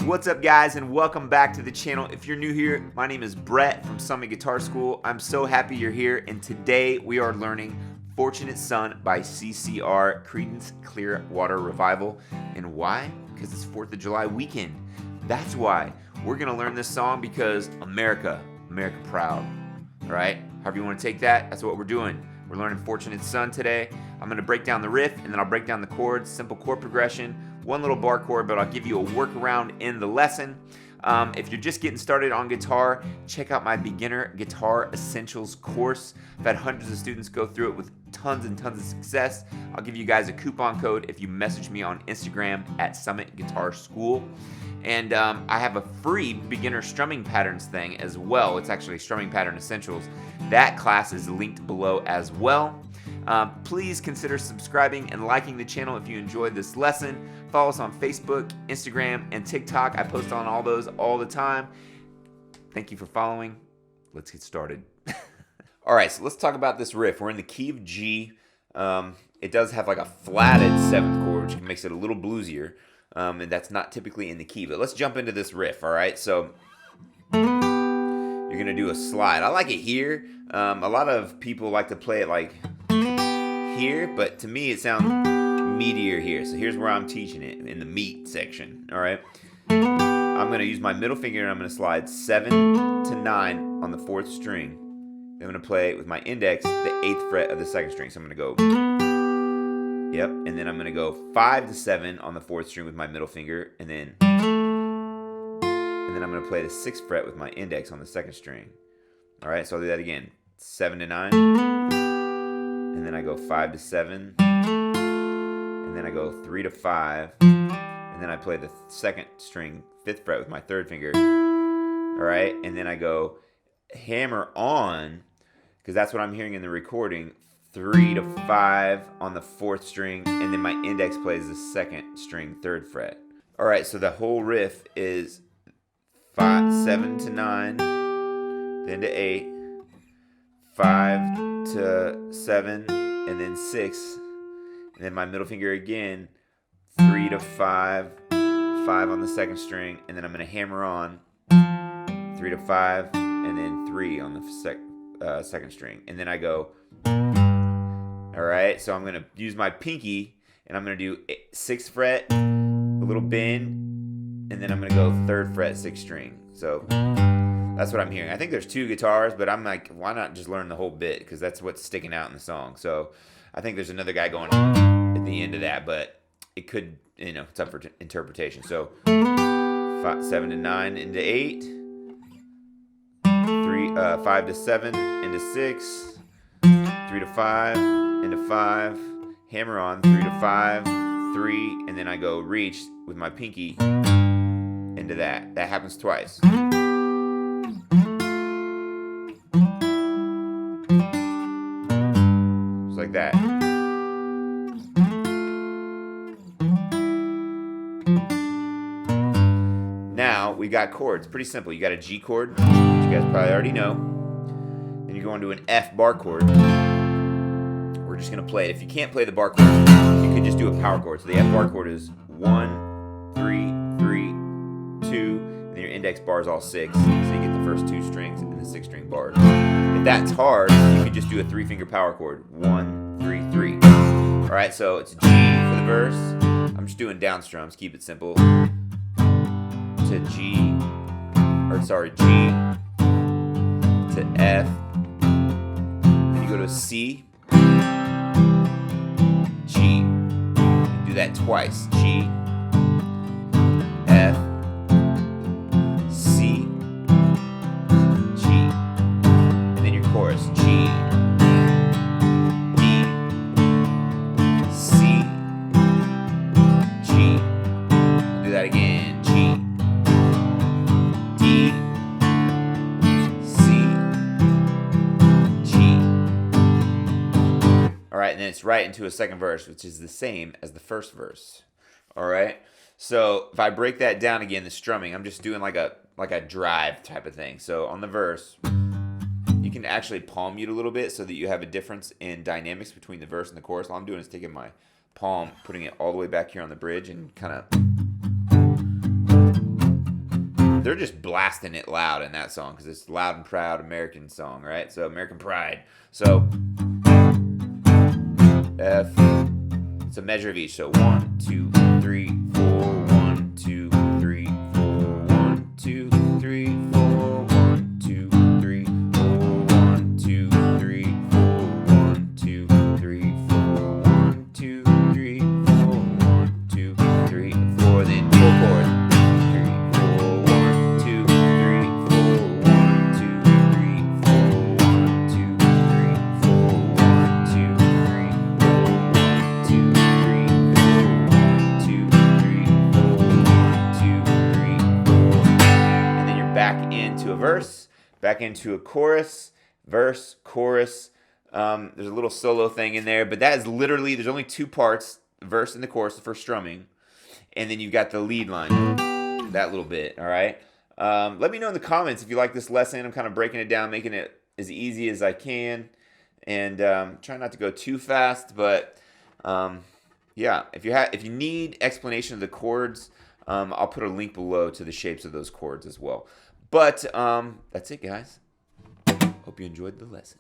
What's up, guys, and welcome back to the channel. If you're new here, my name is Brett from Summit Guitar School. I'm so happy you're here, and today we are learning Fortunate Son by CCR, Creedence Clearwater Revival. And why? Because it's 4th of July weekend. That's why. We're going to learn this song because America proud. All right? However you want to take that, that's what we're doing. We're learning Fortunate Son today. I'm going to break down the riff, and then I'll break down the chords, simple chord progression, one little bar chord, but I'll give you a workaround in the lesson. If you're just getting started on guitar, check out my Beginner Guitar Essentials course. I've had hundreds of students go through it with tons and tons of success. I'll give you guys a coupon code if you message me on Instagram at Summit Guitar School. And I have a free beginner strumming patterns thing as well. It's actually Strumming Pattern Essentials. That class is linked below as well. Please consider subscribing and liking the channel if you enjoyed this lesson. Follow us on Facebook, Instagram, and TikTok. I post on all those all the time. Thank you for following. Let's get started. All right, so let's talk about this riff. We're in the key of G. It does have like a flatted 7th chord, which makes it a little bluesier. And that's not typically in the key, but let's jump into this riff, all right? So you're gonna do a slide. I like it here. A lot of people like to play it like here, but to me it sounds meatier here. So here's where I'm teaching it, in the meat section, all right? I'm gonna use my middle finger and I'm gonna slide 7 to 9 on the 4th string. Then I'm gonna play with my index the 8th fret of the 2nd string. So I'm gonna go, yep, and then I'm gonna go 5 to 7 on the 4th string with my middle finger, and then I'm gonna play the 6th fret with my index on the 2nd string. All right, so I'll do that again. 7 to 9, and then I go 5 to 7, and then I go 3 to 5, and then I play the 2nd string 5th fret with my 3rd finger. All right, and then I go hammer on, because that's what I'm hearing in the recording, 3 to 5 on the 4th string, and then my index plays the 2nd string 3rd fret. All right, so the whole riff is 7 to 9, then to 8, 5 to 7, and then 6, and then my middle finger again, 3 to 5, 5 on the 2nd string, and then I'm going to hammer on 3 to 5, and then 3 on the 2nd string, and then I go. All right, so I'm gonna use my pinky, and I'm gonna do 6th fret, a little bend, and then I'm gonna go 3rd fret 6th string. So that's what I'm hearing. I think there's 2 guitars, but I'm like, why not just learn the whole bit? Because that's what's sticking out in the song. So I think there's another guy going at the end of that, but it could, it's up for interpretation. So 7 to 9 into 8, 5 to 7 into 6, 3 to 5 into 5, hammer on 3 to 5, 3, and then I go reach with my pinky into that. That happens twice. Just like that. Now we got chords. Pretty simple. You got a G chord, which you guys probably already know. Then you go into an F bar chord. We're just going to play it. If you can't play the bar chord, you could just do a power chord. So the F bar chord is 1, 3, 3, 2, and then your index bar is all 6. So you get the first 2 strings and the 6 string bars. If that's hard, you could just do a 3-finger power chord. 1, 3, 3. All right, so it's G for the verse. I'm just doing down strums. Keep it simple. To G to F. Then you go to C. G. Do that twice. G, F, C, G. And then your chorus. G, D, C, G. Do that again. G, D, C, G. All right, and then it's right into a second verse, which is the same as the first verse. All right, so if I break that down again, the strumming, I'm just doing like a drive type of thing. So on the verse, you can actually palm mute a little bit so that you have a difference in dynamics between the verse and the chorus. All I'm doing is taking my palm, putting it all the way back here on the bridge, and kind of they're just blasting it loud in that song because it's loud and proud American song, right? So American Pride. So F, it's a measure of each. So 1, 2, 3, 4, 1, 2, 3, 4, 1, 2, 3, 4, 1, 2, 3, 4, 1, 2, 3, 4, 1, 2, 3, 4, 1, 2, 3, 4, 1, 2, 3, 4. Then full chord. 3, 4, 1, 2, 3, 4, 1, 2, 3, 4, 1, 2, 3, 4, 1, 2, 3, 4, 1, 2, 3, 4, 1, 2, 3, 4, 1, 2, 3, 4. And then you're back into a verse, back into a chorus, verse, chorus. There's a little solo thing in there, but that is literally, there's only 2 parts, the verse and the chorus for strumming. And then you've got the lead line, that little bit, all right? Let me know in the comments if you like this lesson. I'm kind of breaking it down, making it as easy as I can. And trying not to go too fast, but yeah, if you need explanation of the chords, I'll put a link below to the shapes of those chords as well. But that's it, guys. Hope you enjoyed the lesson.